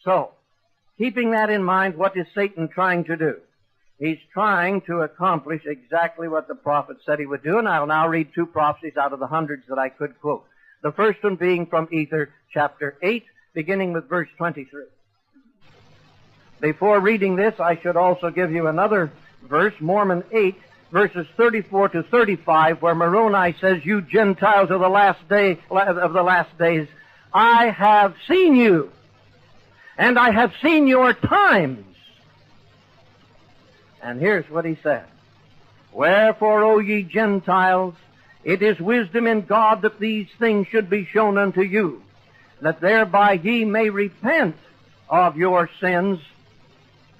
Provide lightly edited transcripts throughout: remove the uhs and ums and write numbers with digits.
So, keeping that in mind, what is Satan trying to do? He's trying to accomplish exactly what the prophet said he would do, and I'll now read two prophecies out of the hundreds that I could quote. The first one being from Ether, chapter 8, beginning with verse 23. Before reading this, I should also give you another verse, Mormon 8, verses 34 to 35, where Moroni says, "You Gentiles of the last days, I have seen you, and I have seen your times." And here's what he said. "Wherefore, O ye Gentiles, it is wisdom in God that these things should be shown unto you, that thereby ye may repent of your sins,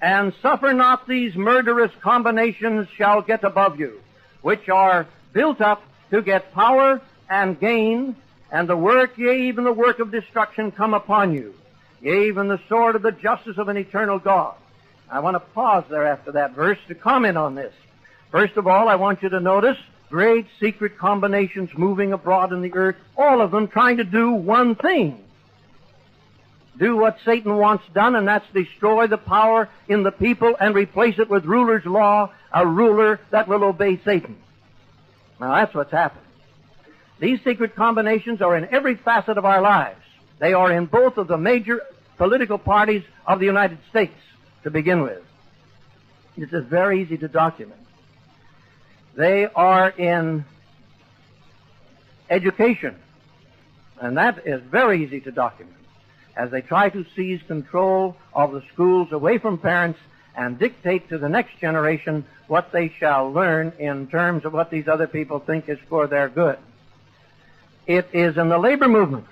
and suffer not these murderous combinations shall get above you, which are built up to get power and gain, and the work, yea, even the work of destruction come upon you, yea, even the sword of the justice of an eternal God." I want to pause there after that verse to comment on this. First of all, I want you to notice great secret combinations moving abroad in the earth, all of them trying to do one thing. Do what Satan wants done, and that's destroy the power in the people and replace it with ruler's law, a ruler that will obey Satan. Now that's what's happened. These secret combinations are in every facet of our lives. They are in both of the major political parties of the United States, to begin with. This is very easy to document. They are in education, and that is very easy to document, as they try to seize control of the schools away from parents and dictate to the next generation what they shall learn in terms of what these other people think is for their good. It is in the labor movement,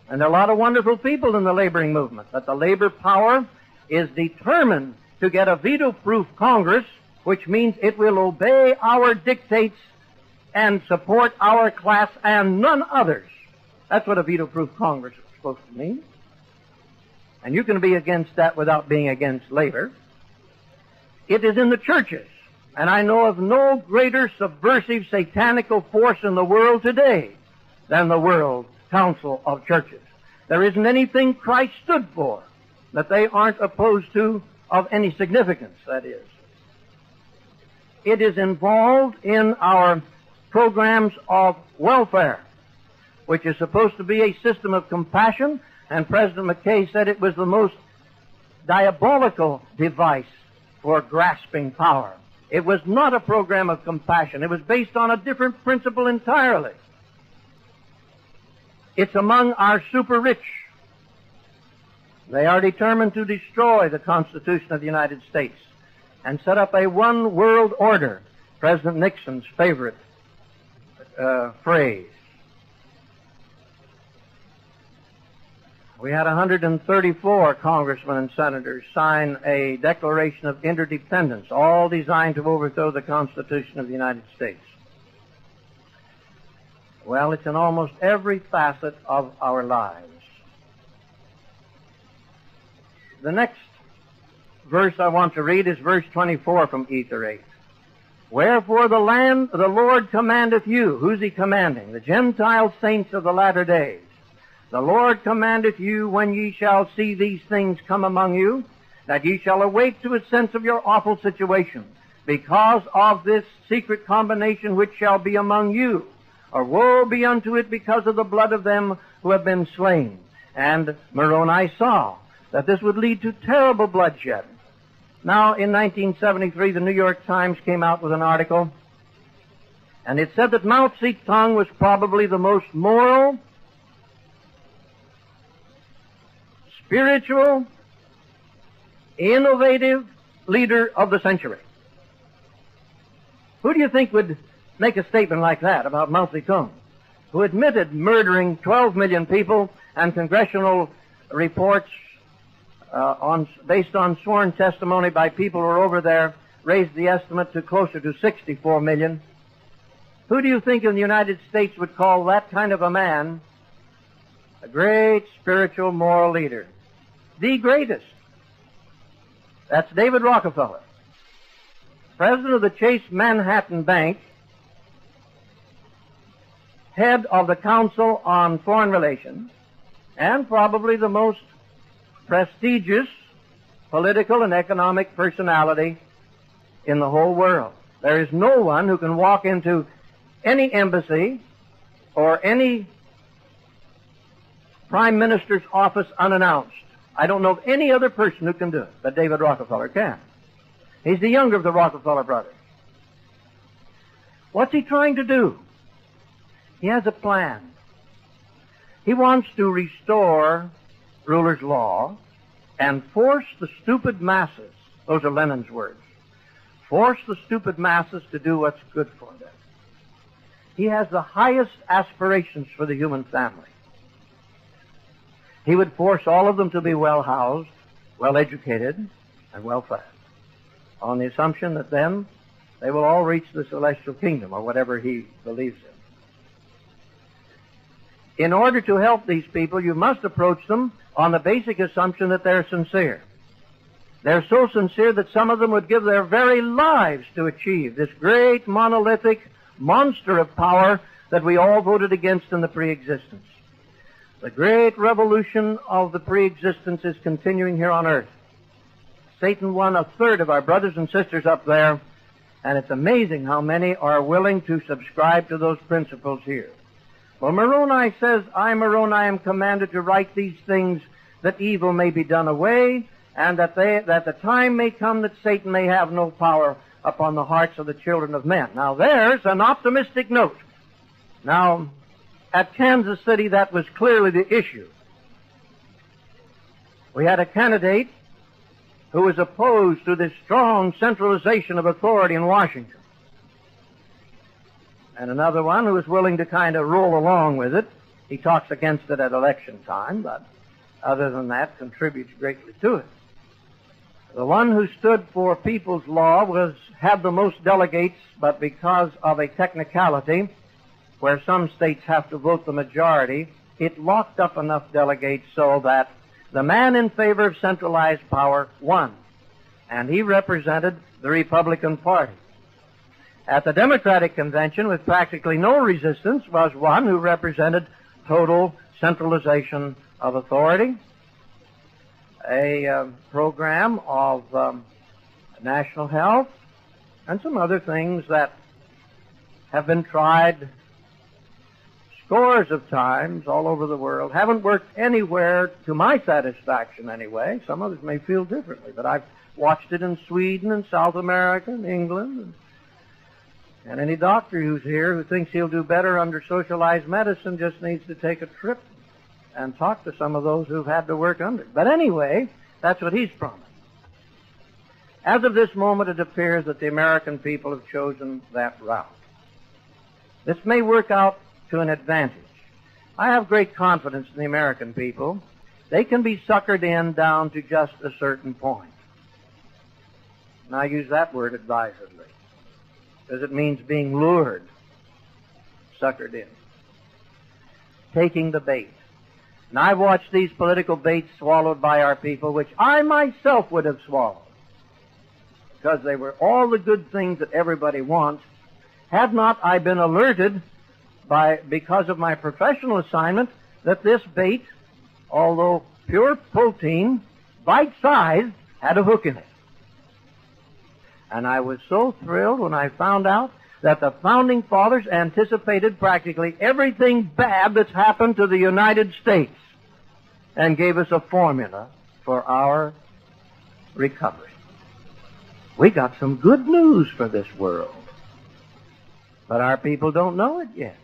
and there are a lot of wonderful people in the laboring movement, but the labor power is determined to get a veto-proof Congress, which means it will obey our dictates and support our class and none others. That's what a veto-proof Congress is supposed to mean. And you can be against that without being against labor. It is in the churches, and I know of no greater subversive satanical force in the world today than the World Council of Churches. There isn't anything Christ stood for that they aren't opposed to of any significance, that is. It is involved in our programs of welfare, which is supposed to be a system of compassion, and President McKay said it was the most diabolical device for grasping power. It was not a program of compassion. It was based on a different principle entirely. It's among our super-rich. They are determined to destroy the Constitution of the United States and set up a one-world order, President Nixon's favorite phrase. We had 134 congressmen and senators sign a Declaration of Interdependence, all designed to overthrow the Constitution of the United States. Well, it's in almost every facet of our lives. The next verse I want to read is verse 24 from Ether 8. "Wherefore the Lord commandeth you." Who's he commanding? The Gentile saints of the latter days. "The Lord commandeth you, when ye shall see these things come among you, that ye shall awake to a sense of your awful situation, because of this secret combination which shall be among you. Or woe be unto it because of the blood of them who have been slain." And Moroni saw that this would lead to terrible bloodshed. Now, in 1973, the New York Times came out with an article, and it said that Mao Zedong was probably the most moral, spiritual, innovative leader of the century. Who do you think would make a statement like that about Mao Zedong, who admitted murdering 12 million people, and congressional reports based on sworn testimony by people who were over there raised the estimate to closer to 64 million. Who do you think in the United States would call that kind of a man a great spiritual moral leader? The greatest. That's David Rockefeller, president of the Chase Manhattan Bank, head of the Council on Foreign Relations, and probably the most prestigious political and economic personality in the whole world. There is no one who can walk into any embassy or any prime minister's office unannounced. I don't know of any other person who can do it, but David Rockefeller can. He's the younger of the Rockefeller brothers. What's he trying to do? He has a plan. He wants to restore ruler's law and force the stupid masses, those are Lenin's words, force the stupid masses to do what's good for them. He has the highest aspirations for the human family. He would force all of them to be well-housed, well-educated, and well-fed, on the assumption that then they will all reach the celestial kingdom, or whatever he believes in. In order to help these people, you must approach them on the basic assumption that they're sincere. They're so sincere that some of them would give their very lives to achieve this great monolithic monster of power that we all voted against in the pre-existence. The great revolution of the pre-existence is continuing here on earth. Satan won a third of our brothers and sisters up there, and it's amazing how many are willing to subscribe to those principles here. Well, Moroni says, I, Moroni, am commanded to write these things that evil may be done away, and that the time may come that Satan may have no power upon the hearts of the children of men. Now, there's an optimistic note. Now, at Kansas City, that was clearly the issue. We had a candidate who was opposed to this strong centralization of authority in Washington, and another one who was willing to kind of roll along with it. He talks against it at election time, but other than that, contributes greatly to it. The one who stood for people's law had the most delegates, but because of a technicality where some states have to vote the majority, it locked up enough delegates so that the man in favor of centralized power won, and he represented the Republican Party. At the Democratic Convention, with practically no resistance, was one who represented total centralization of authority, a program of national health, and some other things that have been tried scores of times all over the world, haven't worked anywhere to my satisfaction anyway. Some others may feel differently, but I've watched it in Sweden and South America and England. And any doctor who's here who thinks he'll do better under socialized medicine just needs to take a trip and talk to some of those who've had to work under it. But anyway, that's what he's promised. As of this moment, it appears that the American people have chosen that route. This may work out to an advantage. I have great confidence in the American people. They can be suckered in down to just a certain point. And I use that word advisedly, because it means being lured, suckered in, taking the bait. And I've watched these political baits swallowed by our people, which I myself would have swallowed, because they were all the good things that everybody wants, had not I been alerted because of my professional assignment that this bait, although pure protein, bite-sized, had a hook in it. And I was so thrilled when I found out that the Founding Fathers anticipated practically everything bad that's happened to the United States and gave us a formula for our recovery. We got some good news for this world, but our people don't know it yet.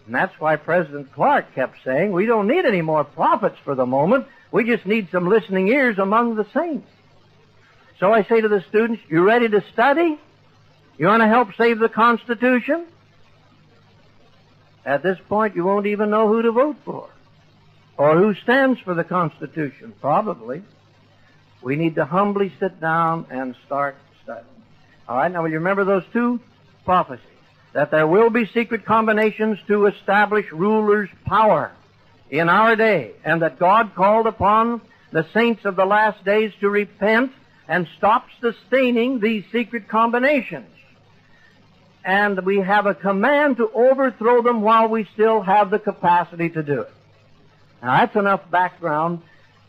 And that's why President Clark kept saying, we don't need any more prophets for the moment. We just need some listening ears among the saints. So I say to the students, you ready to study? You want to help save the Constitution? At this point, you won't even know who to vote for or who stands for the Constitution, probably. We need to humbly sit down and start studying. All right, now will you remember those two prophecies? That there will be secret combinations to establish rulers' power in our day, and that God called upon the saints of the last days to repent and stop sustaining these secret combinations. And we have a command to overthrow them while we still have the capacity to do it. Now, that's enough background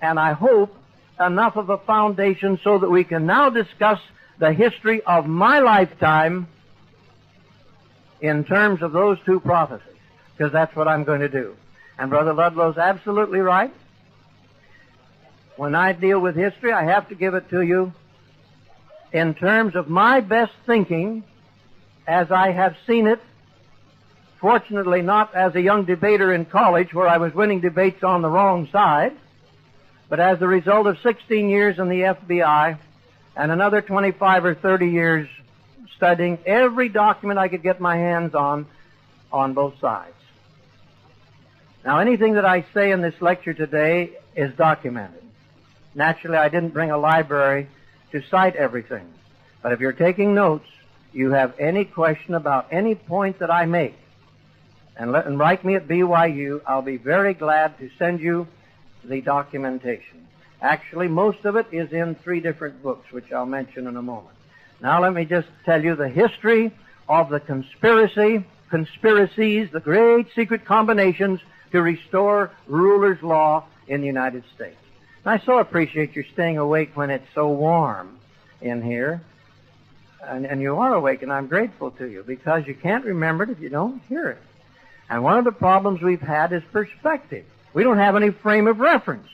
and I hope enough of a foundation so that we can now discuss the history of my lifetime in terms of those two prophecies, because that's what I'm going to do. And Brother Ludlow's absolutely right. When I deal with history, I have to give it to you in terms of my best thinking as I have seen it, fortunately not as a young debater in college where I was winning debates on the wrong side, but as the result of 16 years in the FBI and another 25 or 30 years studying every document I could get my hands on both sides. Now, anything that I say in this lecture today is documented. Naturally, I didn't bring a library to cite everything. But if you're taking notes, you have any question about any point that I make, and write me at BYU, I'll be very glad to send you the documentation. Actually, most of it is in 3 different books, which I'll mention in a moment. Now let me just tell you the history of the conspiracies, the great secret combinations to restore ruler's law in the United States. I so appreciate your staying awake when it's so warm in here. And you are awake, and I'm grateful to you, because you can't remember it if you don't hear it. And one of the problems we've had is perspective. We don't have any frame of reference.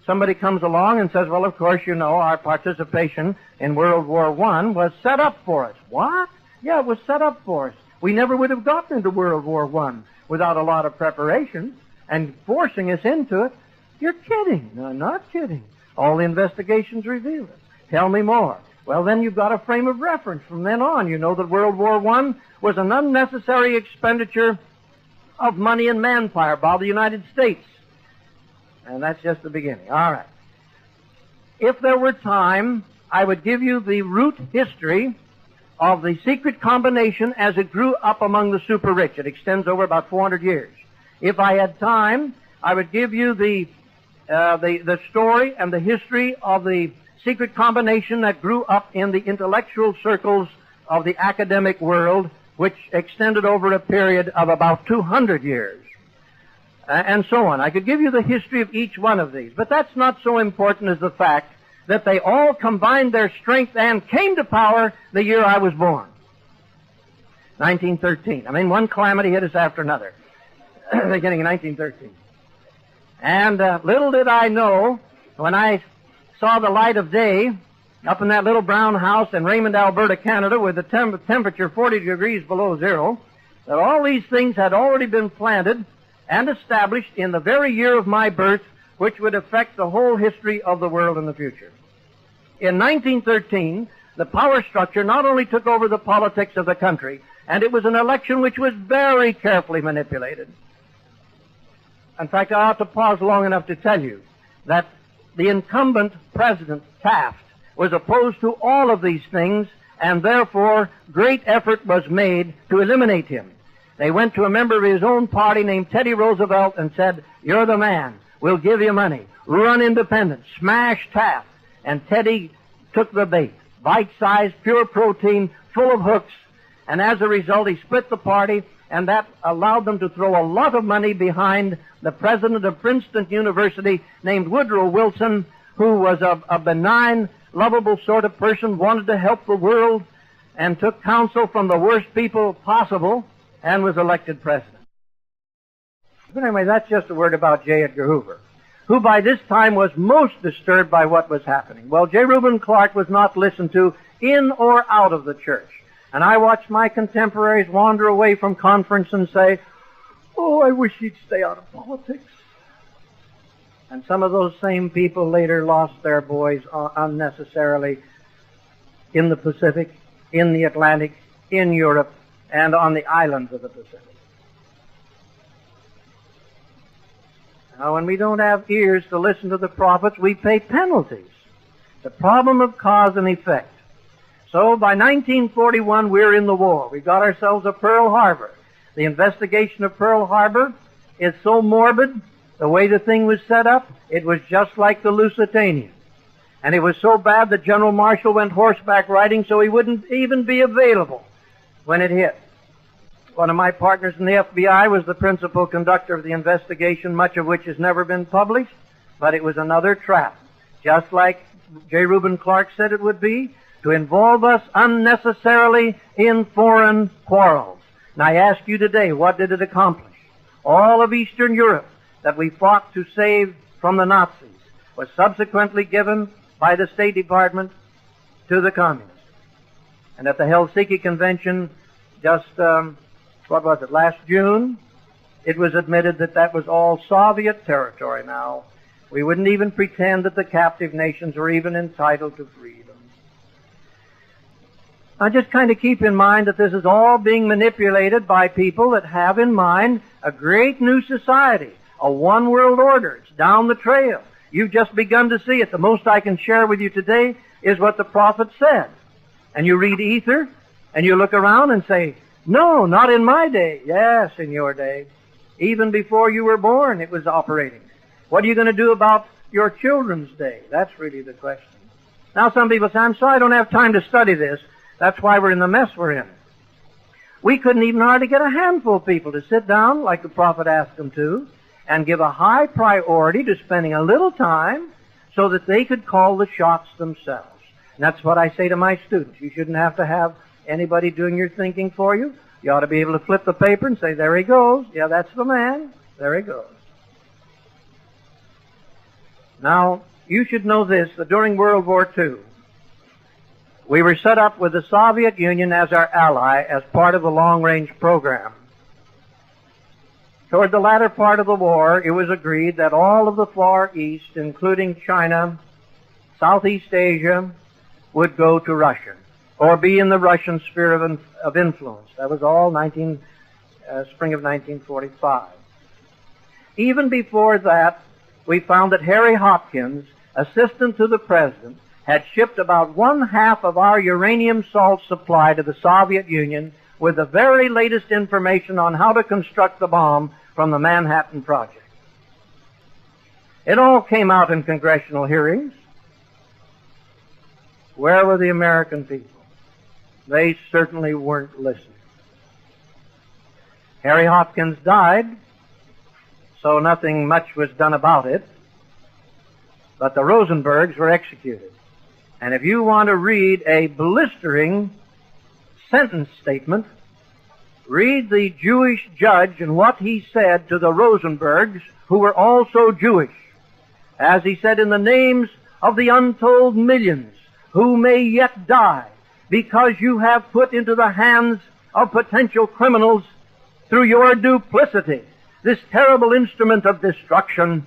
Somebody comes along and says, well, of course, you know, our participation in World War I was set up for us. What? Yeah, it was set up for us. We never would have gotten into World War I without a lot of preparation, and forcing us into it. You're kidding. No, I'm not kidding. All the investigations reveal it. Tell me more. Well, then you've got a frame of reference. From then on, you know that World War I was an unnecessary expenditure of money and manpower by the United States. And that's just the beginning. All right. If there were time, I would give you the root history of the secret combination as it grew up among the super rich. It extends over about 400 years. If I had time, I would give you the story and the history of the secret combination that grew up in the intellectual circles of the academic world, which extended over a period of about 200 years. And so on. I could give you the history of each one of these, but that's not so important as the fact that they all combined their strength and came to power the year I was born. 1913. I mean, one calamity hit us after another. Beginning in 1913. And little did I know, when I saw the light of day up in that little brown house in Raymond, Alberta, Canada, with the temperature 40 degrees below zero, that all these things had already been planted and established in the very year of my birth, which would affect the whole history of the world in the future. In 1913, the power structure not only took over the politics of the country, and it was an election which was very carefully manipulated. In fact, I ought to pause long enough to tell you that the incumbent President Taft was opposed to all of these things, and therefore great effort was made to eliminate him. They went to a member of his own party named Teddy Roosevelt and said, "You're the man. We'll give you money. Run independent. Smash Taft." And Teddy took the bait. Bite-sized, pure protein, full of hooks. And as a result, he split the party, and that allowed them to throw a lot of money behind the president of Princeton University named Woodrow Wilson, who was a benign, lovable sort of person, wanted to help the world, and took counsel from the worst people possible, and was elected president. But anyway, that's just a word about J. Edgar Hoover, who by this time was most disturbed by what was happening. Well, J. Reuben Clark was not listened to in or out of the church. And I watched my contemporaries wander away from conference and say, "Oh, I wish he'd stay out of politics." And some of those same people later lost their boys unnecessarily in the Pacific, in the Atlantic, in Europe, and on the islands of the Pacific. Now, when we don't have ears to listen to the prophets, we pay penalties. The problem of cause and effect. So by 1941, we're in the war. We got ourselves a Pearl Harbor. The investigation of Pearl Harbor is so morbid, the way the thing was set up, it was just like the Lusitania. And it was so bad that General Marshall went horseback riding so he wouldn't even be available when it hit. One of my partners in the FBI was the principal conductor of the investigation, much of which has never been published. but it was another trap, just like J. Reuben Clark said it would be, to involve us unnecessarily in foreign quarrels. And I ask you today, what did it accomplish? All of Eastern Europe that we fought to save from the Nazis was subsequently given by the State Department to the Communists. And at the Helsinki Convention, just, last June, it was admitted that that was all Soviet territory now. We wouldn't even pretend that the captive nations were even entitled to freedom. Now just kind of keep in mind that this is all being manipulated by people that have in mind a great new society, a one world order. It's down the trail. You've just begun to see it. The most I can share with you today is what the prophet said. And you read Ether, and you look around and say, no, not in my day. Yes, in your day. Even before you were born, it was operating. What are you going to do about your children's day? That's really the question. Now some people say, I'm sorry I don't have time to study this. That's why we're in the mess we're in. We couldn't even hardly get a handful of people to sit down, like the prophet asked them to, and give a high priority to spending a little time so that they could call the shots themselves. And that's what I say to my students. You shouldn't have to have anybody doing your thinking for you. You ought to be able to flip the paper and say, there he goes. Yeah, that's the man. There he goes. Now, you should know this, that during World War II, we were set up with the Soviet Union as our ally as part of the long-range program. Toward the latter part of the war, it was agreed that all of the Far East, including China, Southeast Asia, would go to Russia, or be in the Russian sphere of influence. That was all spring of 1945. Even before that, we found that Harry Hopkins, assistant to the president, had shipped about 1/2 of our uranium salt supply to the Soviet Union with the very latest information on how to construct the bomb from the Manhattan Project. It all came out in congressional hearings. Where were the American people? They certainly weren't listening. Harry Hopkins died, so nothing much was done about it, but the Rosenbergs were executed. And if you want to read a blistering sentence statement, read the Jewish judge and what he said to the Rosenbergs, who were also Jewish. As he said, in the names of the untold millions who may yet die because you have put into the hands of potential criminals through your duplicity this terrible instrument of destruction,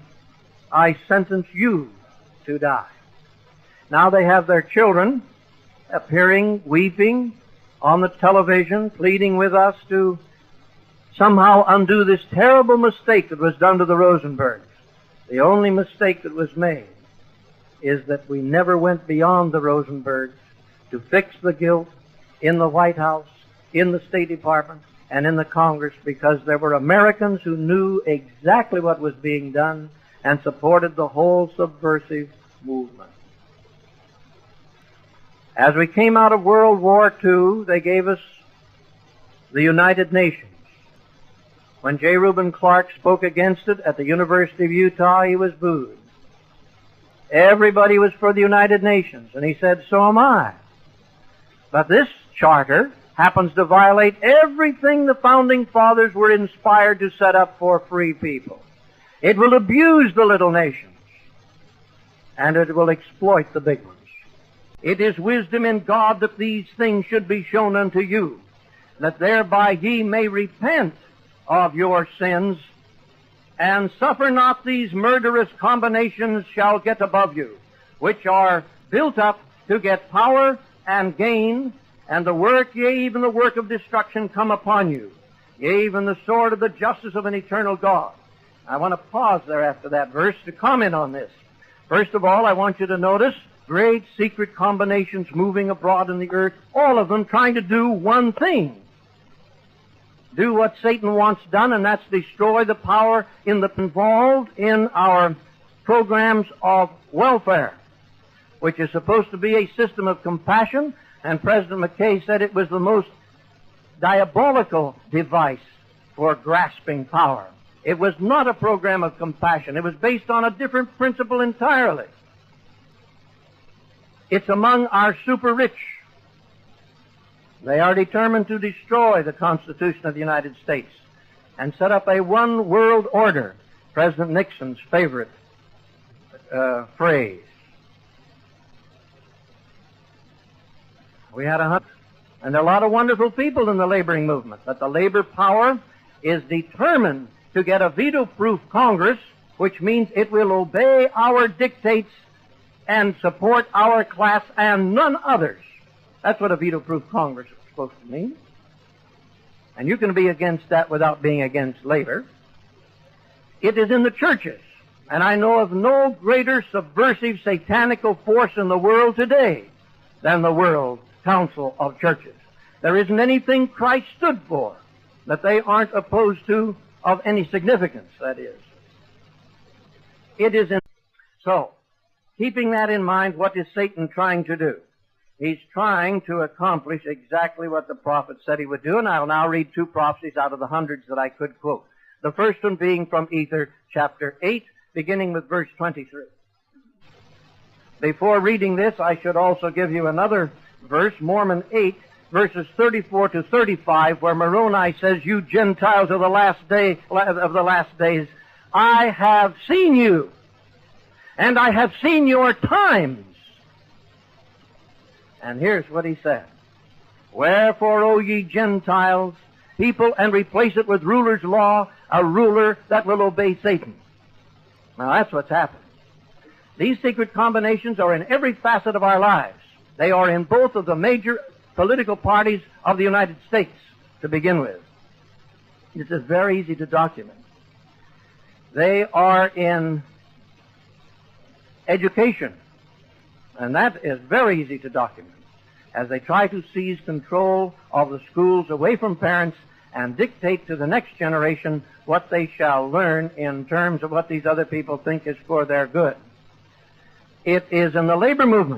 I sentence you to die. Now they have their children appearing, weeping on the television, pleading with us to somehow undo this terrible mistake that was done to the Rosenbergs. The only mistake that was made is that we never went beyond the Rosenbergs to fix the guilt in the White House, in the State Department, and in the Congress, because there were Americans who knew exactly what was being done and supported the whole subversive movement. As we came out of World War II, they gave us the United Nations. When J. Reuben Clark spoke against it at the University of Utah, he was booed. Everybody was for the United Nations, and he said, so am I. But this charter happens to violate everything the Founding Fathers were inspired to set up for free people. It will abuse the little nations, and it will exploit the big ones. It is wisdom in God that these things should be shown unto you, that thereby ye may repent of your sins, and suffer not these murderous combinations shall get above you, which are built up to get power and gain, and the work, yea, even the work of destruction come upon you, yea, even the sword of the justice of an eternal God. I want to pause there after that verse to comment on this. First of all, I want you to notice great secret combinations moving abroad in the earth, all of them trying to do one thing. Do what Satan wants done, and that's destroy the power involved in our programs of welfare, which is supposed to be a system of compassion, and President McKay said it was the most diabolical device for grasping power. It was not a program of compassion. It was based on a different principle entirely. It's among our super rich. They are determined to destroy the Constitution of the United States and set up a one world order, President Nixon's favorite phrase. We had and there are a lot of wonderful people in the laboring movement, but the labor power is determined to get a veto-proof Congress, which means it will obey our dictates and support our class and none others. That's what a veto-proof Congress is supposed to mean. And you can be against that without being against labor. It is in the churches, and I know of no greater subversive satanical force in the world today than the World Council of Churches. There isn't anything Christ stood for that they aren't opposed to of any significance, that is. It is in... So, keeping that in mind, what is Satan trying to do? He's trying to accomplish exactly what the prophet said he would do, and I'll now read two prophecies out of the hundreds that I could quote. The first one being from Ether, chapter 8, beginning with verse 23. Before reading this, I should also give you another verse, Mormon 8, verses 34 to 35, where Moroni says, "You Gentiles of the last days, I have seen you, and I have seen your times." And here's what he said. "Wherefore, O ye Gentiles, people, and replace it with ruler's law, a ruler that will obey Satan." Now that's what's happened. These secret combinations are in every facet of our lives. They are in both of the major political parties of the United States, to begin with. This is very easy to document. They are in education, and that is very easy to document, as they try to seize control of the schools away from parents and dictate to the next generation what they shall learn in terms of what these other people think is for their good. It is in the labor movement.